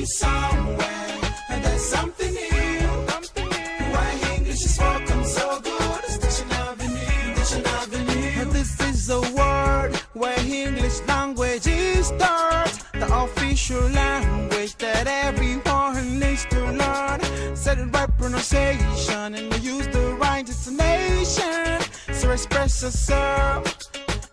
you somewhere, and there's something new. Why English is welcome so good. It's Diction Avenue, Diction Avenue. This is a world where English language is taught, the official language that everyone needs to learn. Set it right pronunciation and use the right intonation. So express yourself.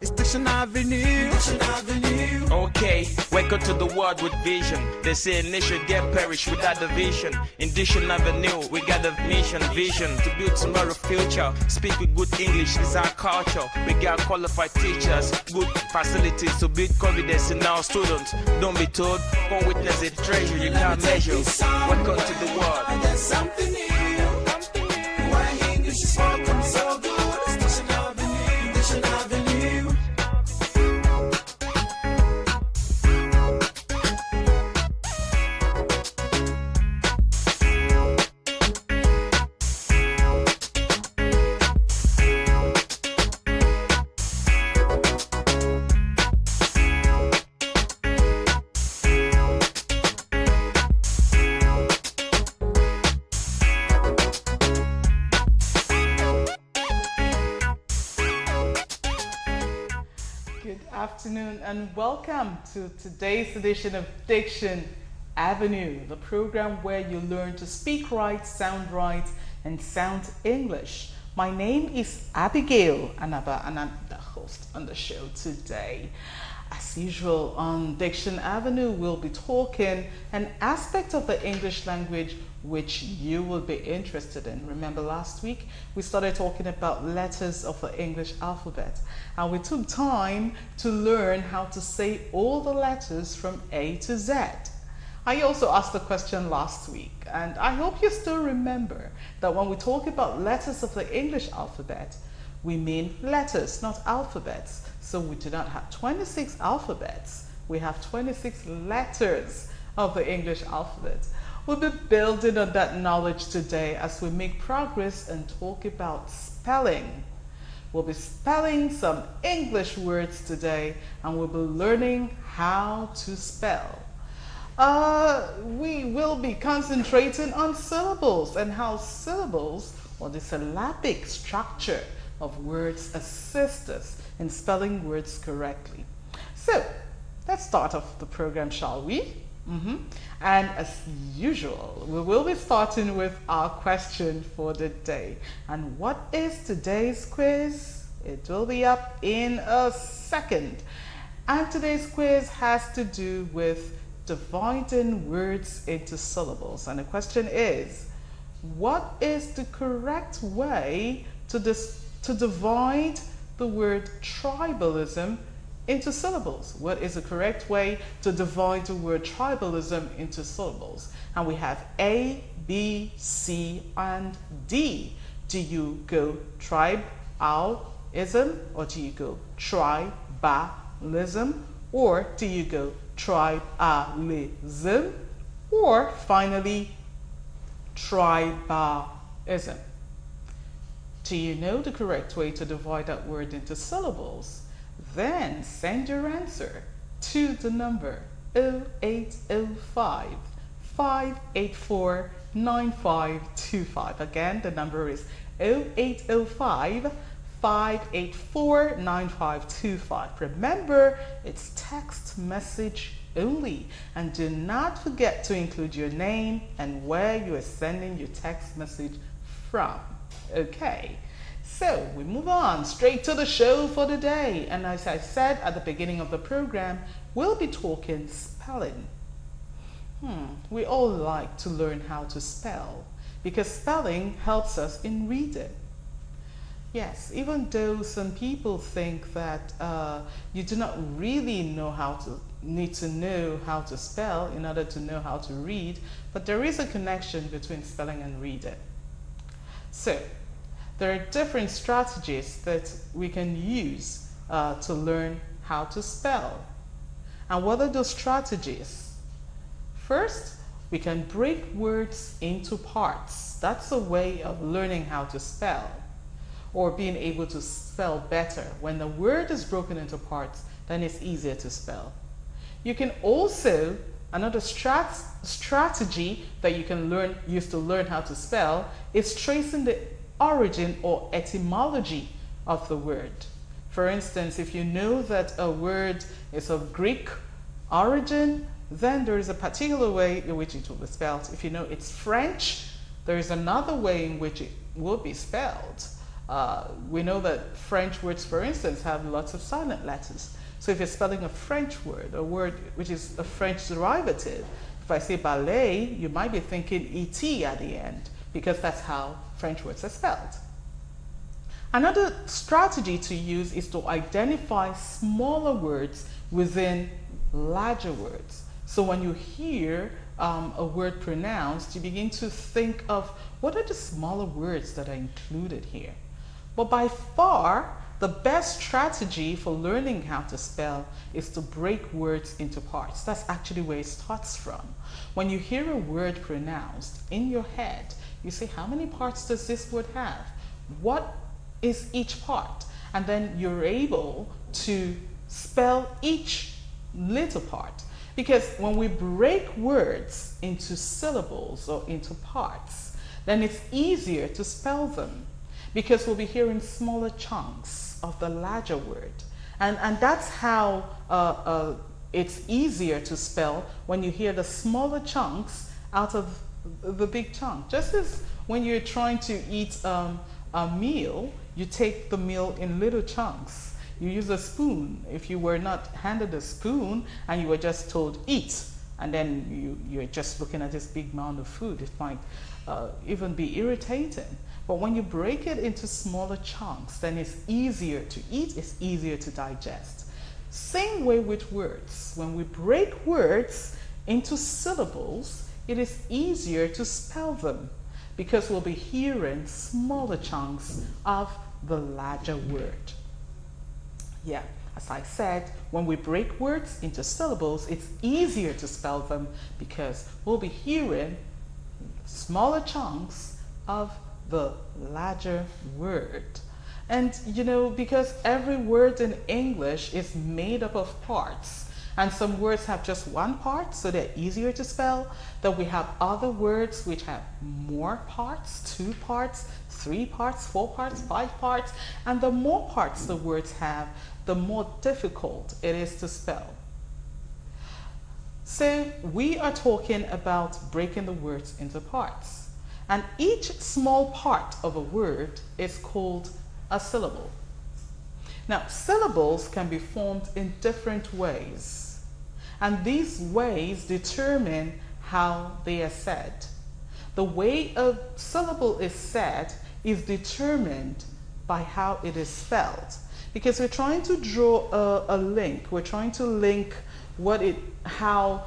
It's Diction Avenue, Diction Avenue. Okay, welcome to the world with vision. They say a nation get perished without the vision. In Diction Avenue, we got a mission, vision to build tomorrow's future. Speak with good English, it's our culture. We got qualified teachers, good facilities to build confidence in our students. Don't be told, come witness a treasure you can't measure. Welcome to the world. And there's something new. Why English is welcome so good. It's Diction Avenue, Diction Avenue. Afternoon and welcome to today's edition of Diction Avenue, the program where you learn to speak right, and sound English. My name is Abigail Anaba and I'm the host on the show today. As usual on Diction Avenue, we'll be talking an aspect of the English language which you will be interested in. Remember last week we started talking about letters of the English alphabet, and we took time to learn how to say all the letters from A to Z. I also asked the question last week, and I hope you still remember that when we talk about letters of the English alphabet, we mean letters, not alphabets. So we do not have 26 alphabets, we have 26 letters of the English alphabet. We'll be building on that knowledge today as we make progress and talk about spelling. We'll be spelling some English words today, and we'll be learning how to spell. We will be concentrating on syllables and how syllables, or the syllabic structure of words, assist us in spelling words correctly. So let's start off the program, shall we? And as usual, we will be starting with our question for the day. And what is today's quiz? It will be up in a second. And today's quiz has to do with dividing words into syllables. And the question is, what is the correct way to divide the word tribalism into syllables? What is the correct way to divide the word tribalism into syllables? And we have A, B, C, and D. Do you go tribalism, or do you go tribalism, or do you go tribalism, or finally tribalism? Do you know the correct way to divide that word into syllables? Then send your answer to the number 0805 584 9525. Again, the number is 0805 584 9525. Remember, it's text message only, and do not forget to include your name and where you are sending your text message from. Okay. So we move on straight to the show for the day, and as I said at the beginning of the program, we'll be talking spelling. We all like to learn how to spell because spelling helps us in reading. Yes, even though some people think that you do not really need to know how to spell in order to know how to read, but there is a connection between spelling and reading. So there are different strategies that we can use to learn how to spell. And what are those strategies? First, we can break words into parts. That's a way of learning how to spell, or being able to spell better. When the word is broken into parts, then it's easier to spell. You can also Another strategy that you can use to learn how to spell is tracing the origin or etymology of the word. For instance, if you know that a word is of Greek origin, then there is a particular way in which it will be spelled. If you know it's French, there is another way in which it will be spelled. We know that French words, for instance, have lots of silent letters. So if you're spelling a French word, a word which is a French derivative, if I say ballet, you might be thinking et at the end, because that's how French words are spelled. Another strategy to use is to identify smaller words within larger words. So when you hear a word pronounced, you begin to think of what are the smaller words that are included here. But by far, the best strategy for learning how to spell is to break words into parts. That's actually where it starts from. When you hear a word pronounced in your head, you say, how many parts does this word have? What is each part? And then you're able to spell each little part. Because when we break words into syllables or into parts, then it's easier to spell them, because we'll be hearing smaller chunks of the larger word. And that's how it's easier to spell when you hear the smaller chunks out of the big chunk. Just as when you're trying to eat a meal, you take the meal in little chunks. You use a spoon. If you were not handed a spoon and you were just told eat, and then you're just looking at this big mound of food, it might even be irritating. But when you break it into smaller chunks, then it's easier to eat, it's easier to digest. Same way with words. When we break words into syllables, it is easier to spell them, because we'll be hearing smaller chunks of the larger word. Yeah, as I said, when we break words into syllables, it's easier to spell them because we'll be hearing smaller chunks of the larger word. And you know, because every word in English is made up of parts, and some words have just one part, so they're easier to spell, then we have other words which have more parts, 2 parts, 3 parts, 4 parts, 5 parts, and the more parts the words have, the more difficult it is to spell. So we are talking about breaking the words into parts, and each small part of a word is called a syllable. Now, syllables can be formed in different ways, and these ways determine how they are said. The way a syllable is said is determined by how it is spelled, because we're trying to draw a link. We're trying to link how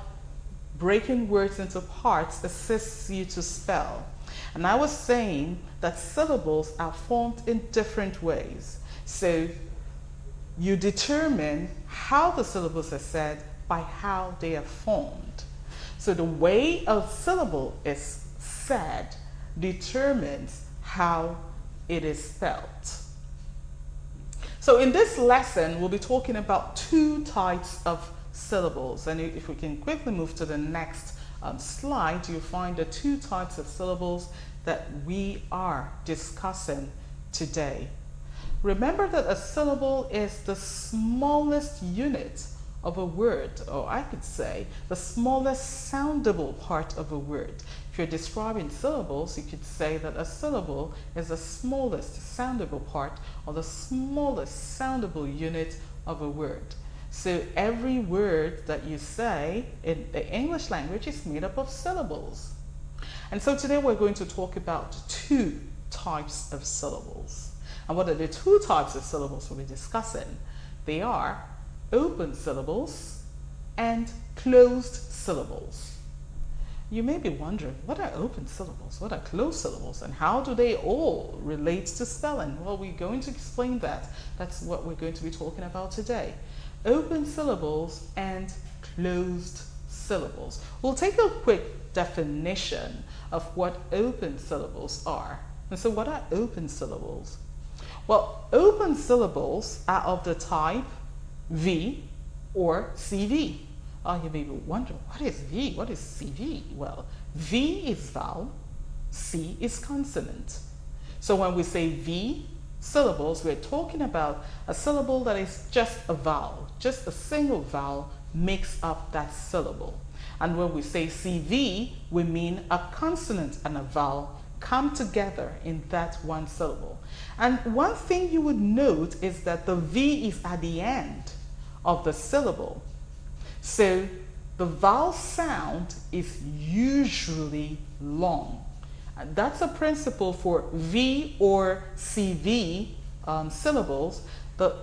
breaking words into parts assists you to spell. And I was saying that syllables are formed in different ways. So you determine how the syllables are said by how they are formed. So the way a syllable is said determines how it is spelled. So in this lesson, we'll be talking about 2 types of syllables. And if we can quickly move to the next slide, you'll find the 2 types of syllables that we are discussing today. Remember that a syllable is the smallest unit of a word, or I could say the smallest soundable part of a word. If you're describing syllables, you could say that a syllable is the smallest soundable part or the smallest soundable unit of a word. So every word that you say in the English language is made up of syllables. And so today we're going to talk about 2 types of syllables. And what are the 2 types of syllables we'll be discussing? They are open syllables and closed syllables. You may be wondering, what are open syllables? What are closed syllables? And how do they all relate to spelling? Well, we're going to explain that. That's what we're going to be talking about today. Open syllables and closed syllables. We'll take a quick definition of what open syllables are. And so what are open syllables? Well, open syllables are of the type V or CV. You may be wondering, what is V? What is CV? Well, V is vowel, C is consonant. So when we say V syllables, we're talking about a syllable that is just a vowel, just a single vowel makes up that syllable. And when we say CV, we mean a consonant and a vowel come together in that one syllable. And one thing you would note is that the V is at the end of the syllable. So the vowel sound is usually long. And that's a principle for V or CV syllables. The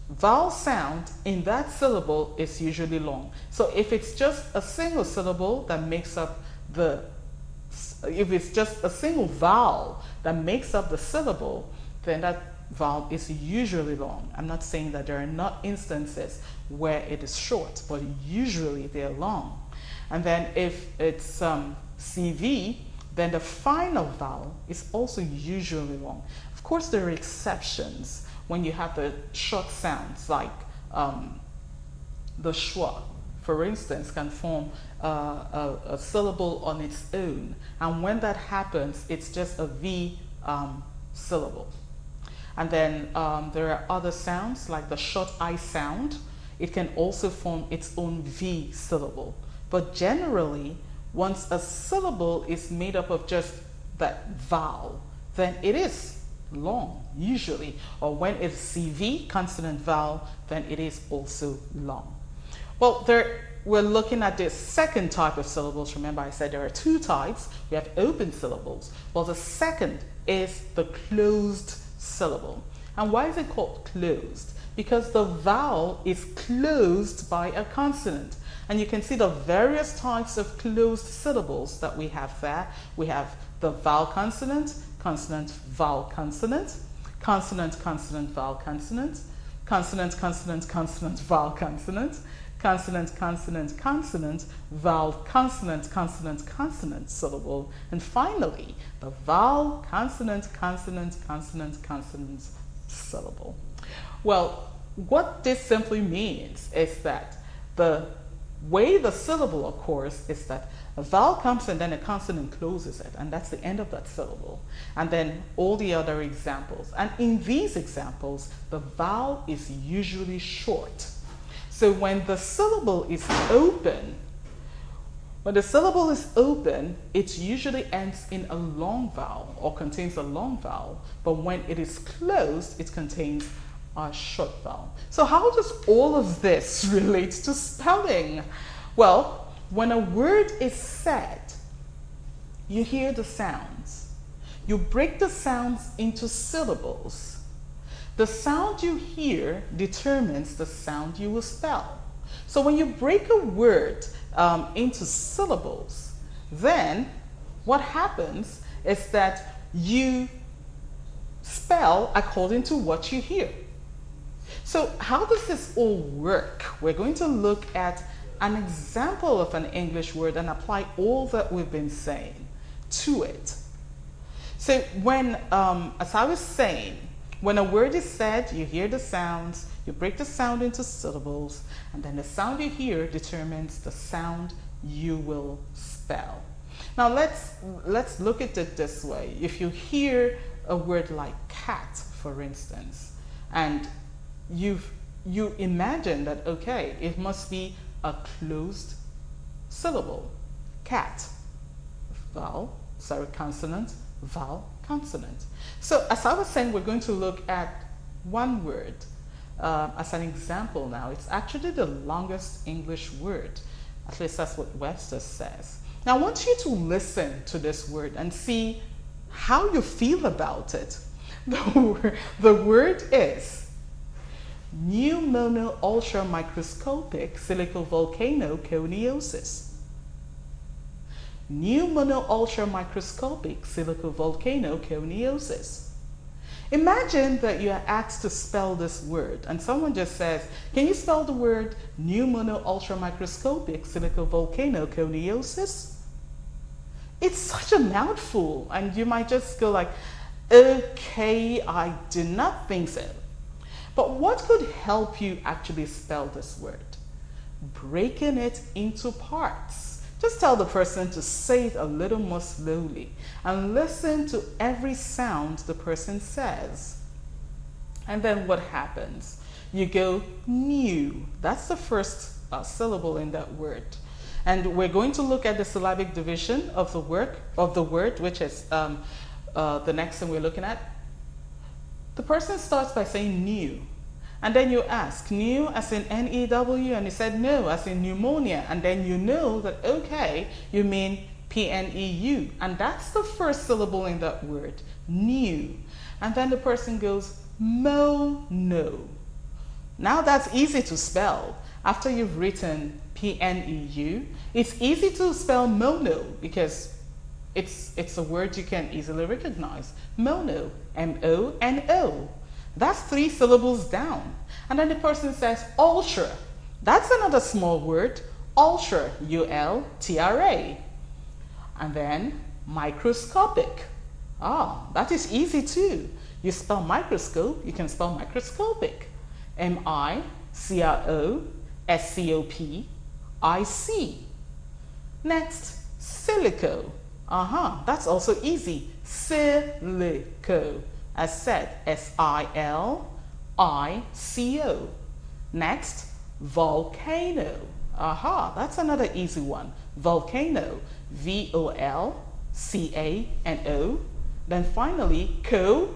vowel sound in that syllable is usually long. So if it's just a single syllable that makes up the, if it's just a single vowel that makes up the syllable, then that vowel is usually long. I'm not saying that there are not instances where it is short, but usually they're long. And then if it's CV, then the final vowel is also usually long. Of course, there are exceptions when you have the short sounds, like the schwa, for instance, can form a syllable on its own. And when that happens, it's just a V syllable. And then there are other sounds, like the short I sound. It can also form its own V syllable. But generally, once a syllable is made up of just that vowel, then it is long, usually. Or when it's CV, consonant vowel, then it is also long. Well, we're looking at the second type of syllables. Remember, I said there are two types. We have open syllables. Well, the second is the closed syllable. And why is it called closed? Because the vowel is closed by a consonant. And you can see the various types of closed syllables that we have there. We have the vowel consonant, consonant, vowel consonant, consonant, consonant, vowel consonant, consonant, consonant, consonant, vowel consonant, consonant, consonant, consonant, vowel consonant, consonant, consonant syllable, and finally the vowel consonant, consonant, consonant, consonant syllable. Well, what this simply means is that the way the syllable occurs is that a vowel comes and then a consonant closes it, and that's the end of that syllable. And then all the other examples. And in these examples, the vowel is usually short. So when the syllable is open, it usually ends in a long vowel or contains a long vowel. But when it is closed, it contains a short vowel. So how does all of this relate to spelling? Well, when a word is said, you hear the sounds. You break the sounds into syllables. The sound you hear determines the sound you will spell. So when you break a word into syllables, then what happens is that you spell according to what you hear. So how does this all work? We're going to look at an example of an English word and apply all that we've been saying to it. So when, as I was saying, when a word is said, you hear the sounds, you break the sound into syllables, and then the sound you hear determines the sound you will spell. Now let's look at it this way. If you hear a word like cat, for instance, and you imagine that, okay, it must be a closed syllable. Cat, consonant, vowel, consonant. So as I was saying, we're going to look at one word as an example now. It's actually the longest English word. At least that's what Webster says. Now I want you to listen to this word and see how you feel about it. The word is pneumono-ultramicroscopic silicovolcanoconiosis. Pneumono-ultramicroscopic silicovolcanoconiosis. Imagine that you are asked to spell this word and someone just says, can you spell the word pneumono-ultramicroscopic silicovolcanoconiosis? It's such a mouthful, and you might just go like, okay, I do not think so. But what could help you actually spell this word? breaking it into parts. Just tell the person to say it a little more slowly and listen to every sound the person says. And then what happens? You go new. That's the first syllable in that word. And we're going to look at the syllabic division of the word, which is the next thing we're looking at. The person starts by saying new. And then you ask, new as in N-E-W, and he said no, as in pneumonia. And then you know that, okay, you mean P-N-E-U. And that's the first syllable in that word, new. And then the person goes, mono. Now that's easy to spell. After you've written P-N-E-U, it's easy to spell mono because it's a word you can easily recognize. Mono, M-O-N-O. That's 3 syllables down. And then the person says ultra. That's another small word, ultra, U-L-T-R-A. And then microscopic. That is easy too. You spell microscope, you can spell microscopic. M-I-C-R-O-S-C-O-P-I-C. Next, silico. That's also easy. Silico. As said, S-I-L-I-C-O. Next, volcano. That's another easy one. Volcano. V-O-L-C-A-N-O. Then finally,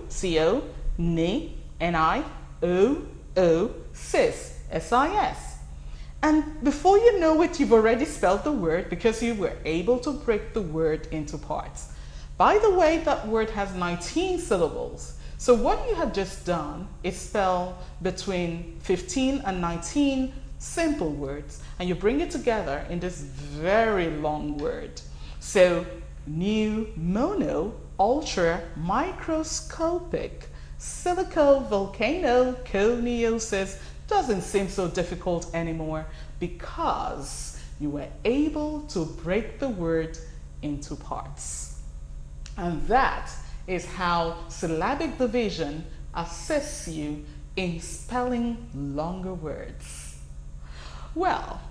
C-O, Ni, N-I-O-O, sis, S-I-S. And before you know it, you've already spelled the word because you were able to break the word into parts. By the way, that word has 19 syllables. So what you have just done is spell between 15 and 19 simple words, and you bring it together in this very long word. So new, mono, ultra, microscopic, silico, volcano, coniosis doesn't seem so difficult anymore because you were able to break the word into parts. And that is how syllabic division assists you in spelling longer words. Well,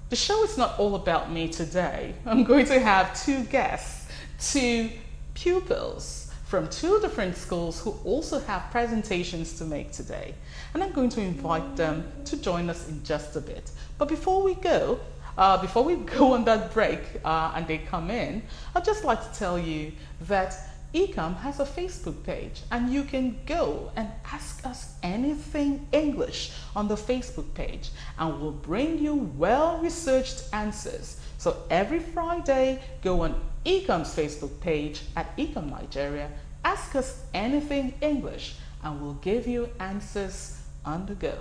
the show is not all about me today. I'm going to have 2 guests, 2 pupils from 2 different schools who also have presentations to make today. And I'm going to invite them to join us in just a bit. But before we go on that break and they come in, I'd just like to tell you that Ecom has a Facebook page, and you can go and ask us anything English on the Facebook page, and we'll bring you well-researched answers. So every Friday, go on Ecom's Facebook page at Ecom Nigeria, ask us anything English, and we'll give you answers on the go.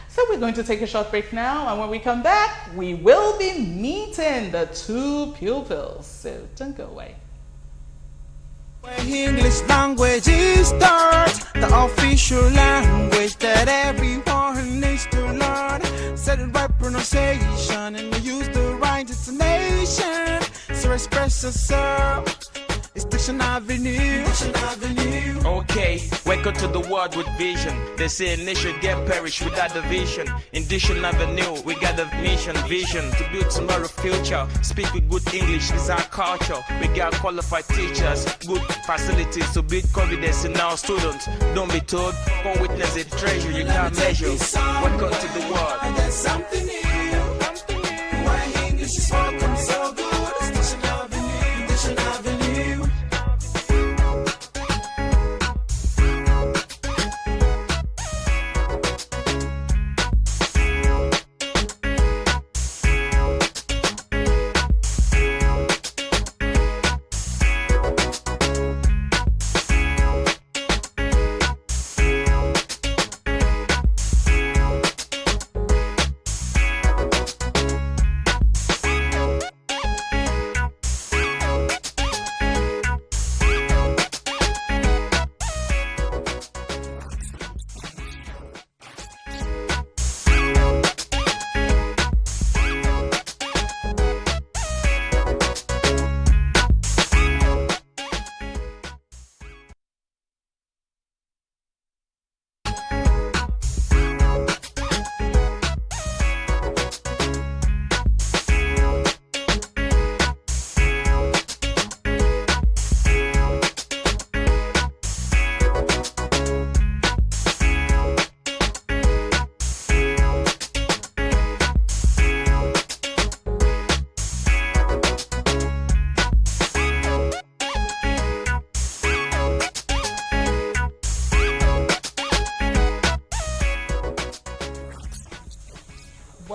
So we're going to take a short break now, and when we come back, we will be meeting the 2 pupils. So don't go away. Where English language is taught, the official language that everyone needs to learn. Set it right pronunciation and use the right intonation. So express yourself. It's Diction Avenue. Diction Avenue. Okay, wake up to the world with vision. They say a nation get perished without the vision. In Diction Avenue, we got a mission, vision to build tomorrow's future. Speak with good English is our culture. We got qualified teachers, good facilities to build confidence in our students. Don't be told, come witness a treasure you can't measure. Welcome to the world. And there's something new. Why English is welcome so good. It's Diction Avenue. Diction Avenue.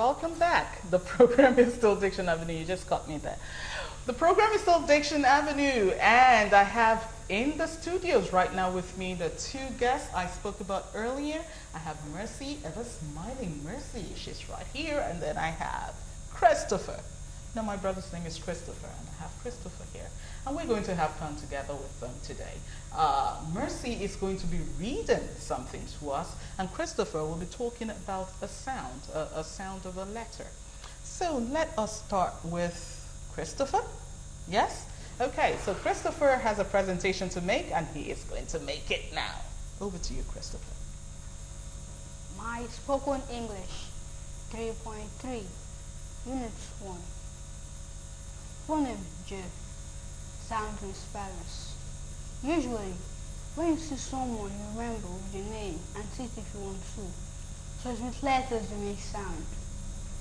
welcome back. The program is still Diction Avenue. You just caught me there. The program is still Diction Avenue, and I have in the studios right now with me the two guests I spoke about earlier. I have Mercy, ever smiling Mercy. She's right here, and then I have Christopher. Now my brother's name is Christopher, and I have Christopher here. And we're going to have fun together with them today. Mercy is going to be reading something to us, and Christopher will be talking about a sound of a letter. So let us start with Christopher. Yes? Okay, so Christopher has a presentation to make, and he is going to make it now. Over to you, Christopher. My spoken English 3.3, Unit 1. Phoneme J. Sounds and spellings. Usually, when you see someone, you remember with the name and see if you want to. So it's with letters you make sound.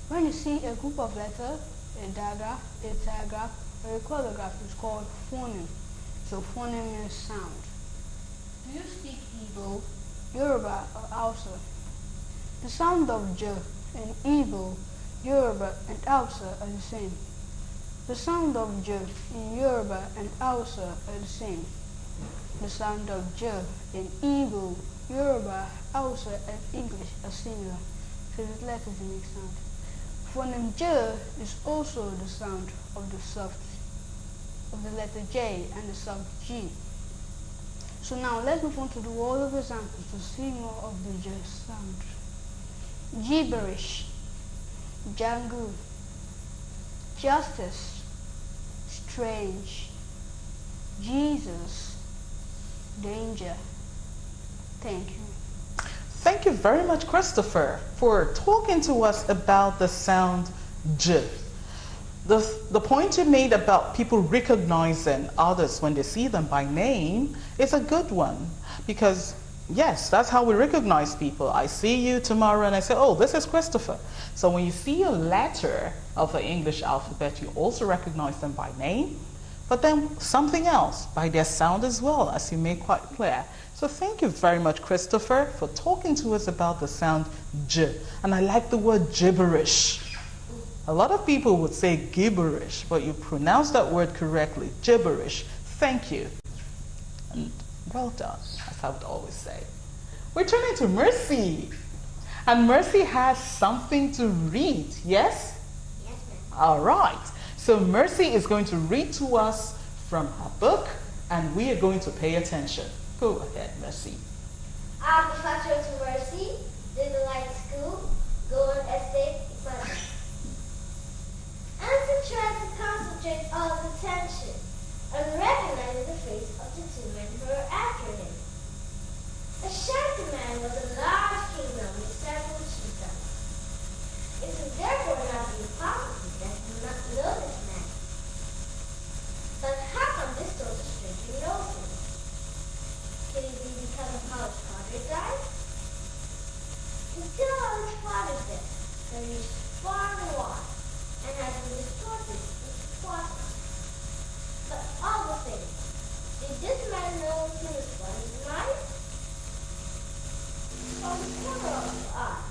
When you see a group of letters, a digraph, a trigraph, or a quadrigraph is called phoneme. So phoneme means sound. Do you speak Igbo, Yoruba, or Hausa? The sound of J in Igbo, Yoruba, and Hausa are the same. The sound of J in Yoruba and Hausa are the same. The sound of J in Igbo, Yoruba, Hausa, and English are similar, so with letters you make sound. Phoneme J is also the sound of the letter J and the soft G. So now let's move on to the word of examples to see more of the J sound. Gibberish, jungle, justice, strange, Jesus, danger. Thank you. Thank you very much, Christopher, for talking to us about the sound J. The point you made about people recognizing others when they see them by name is a good one, because yes, that's how we recognize people. I see you tomorrow and I say, oh, this is Christopher. So when you see a letter of the English alphabet, you also recognize them by name, but then something else, by their sound as well, as you made quite clear. So thank you very much, Christopher, for talking to us about the sound J. And I like the word gibberish. A lot of people would say gibberish, but you pronounced that word correctly, gibberish. Thank you. And well done, as I would always say. We're turning to Mercy. And Mercy has something to read, yes? Yes, ma'am. All right. So Mercy is going to read to us from her book, and we are going to pay attention. Go ahead, Mercy. Agriculture to Mercy, Little Light School, Golden Estate, Ibadan. Answer tries to concentrate all his attention and recognize the face of the two men who were after him. Ashanti-man was a large kingdom with several chieftains. It would therefore not be possible that he would not know this man. But how come this total stranger knows him? Could it be because of how his father died? He still on his father's death, and reached far and wide, and has been distorted into quadrants. But all the same, did this man know he was on his mind? From the corner of his eyes,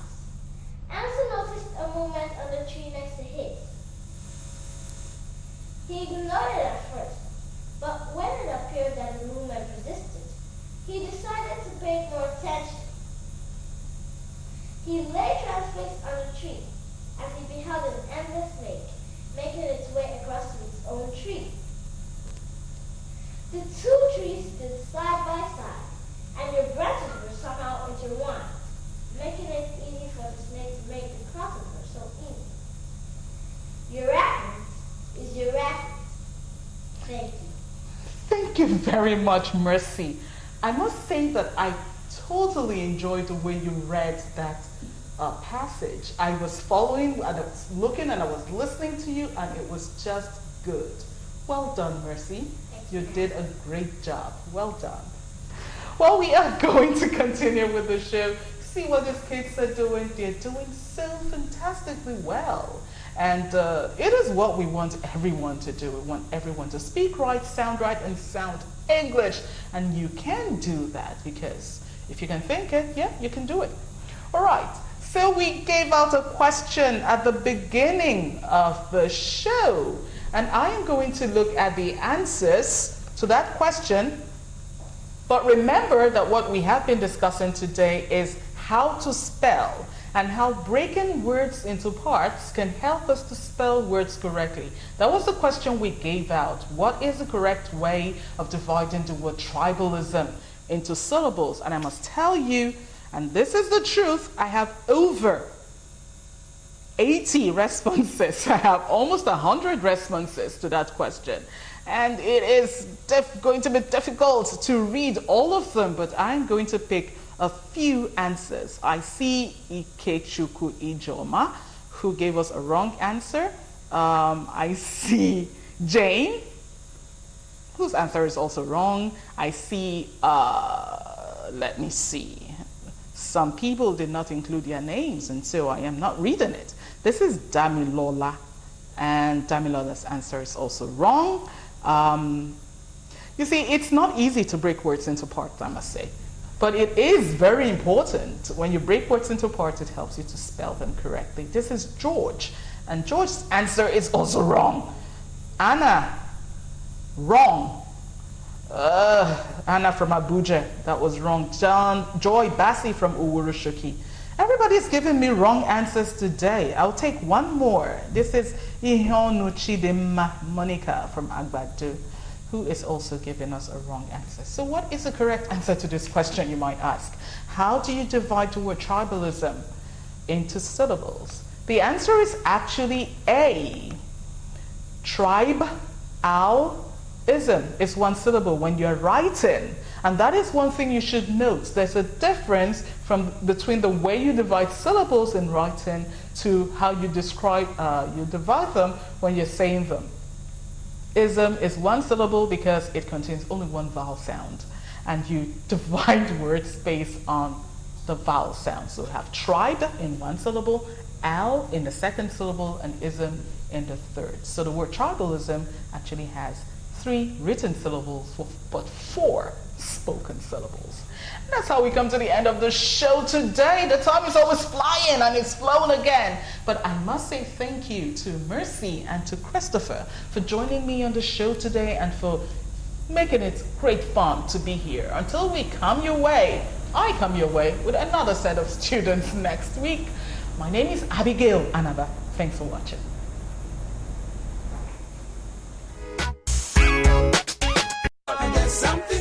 Anson noticed a movement on the tree next to his. He ignored it at first, but when it appeared that the movement persisted, he decided to pay more attention. He lay transfixed on the tree as he beheld an endless snake making its way across to its own tree. The two trees stood side by side, and their branches were somehow intertwined, making it easy for the snake to make the crossover so easy. Your reference is your reference. Thank you. Thank you very much, Mercy. I must say that I totally enjoyed the way you read that passage. I was following, and I was looking, and I was listening to you, and it was just good. Well done, Mercy. You did a great job. Well done. Well, we are going to continue with the show. See what these kids are doing. They're doing so fantastically well. And it is what we want everyone to do. We want everyone to speak right, and sound English. And you can do that, because if you can think it, yeah, you can do it. All right. So we gave out a question at the beginning of the show, and I am going to look at the answers to that question. But remember that what we have been discussing today is how to spell and how breaking words into parts can help us to spell words correctly. That was the question we gave out. What is the correct way of dividing the word tribalism into syllables? And I must tell you, and this is the truth, I have over 80 responses. I have almost 100 responses to that question. And it is going to be difficult to read all of them, but I'm going to pick a few answers. I see Ikechuku Ijoma, who gave us a wrong answer. I see Jane, whose answer is also wrong. I see, let me see. Some people did not include their names, and so I am not reading it. This is Damilola, and Damilola's answer is also wrong. You see, it's not easy to break words into parts, I must say. But it is very important. When you break words into parts, it helps you to spell them correctly. This is George, and George's answer is also wrong. Anna, wrong. Anna from Abuja, that was wrong. Joy Bassi from Uwurushuki. Everybody's giving me wrong answers today. I'll take one more. This is Ihonu Chidimma Monica from Agbadu, who is also giving us a wrong answer. So what is the correct answer to this question, you might ask? How do you divide the word tribalism into syllables? The answer is actually A. Tribe, ism is one syllable when you're writing. And that is one thing you should note. There's a difference between the way you divide syllables in writing to how you divide them when you're saying them. Ism is one syllable because it contains only one vowel sound. And you divide words based on the vowel sound. So you have tribe in one syllable, al in the second syllable, and ism in the third. So the word tribalism actually has 3 written syllables, but 4 spoken syllables. And that's how we come to the end of the show today. The time is always flying and it's flown again. But I must say thank you to Mercy and to Christopher for joining me on the show today and for making it great fun to be here. Until we come your way, I come your way with another set of students next week. My name is Abigail Anaba. Thanks for watching. There's something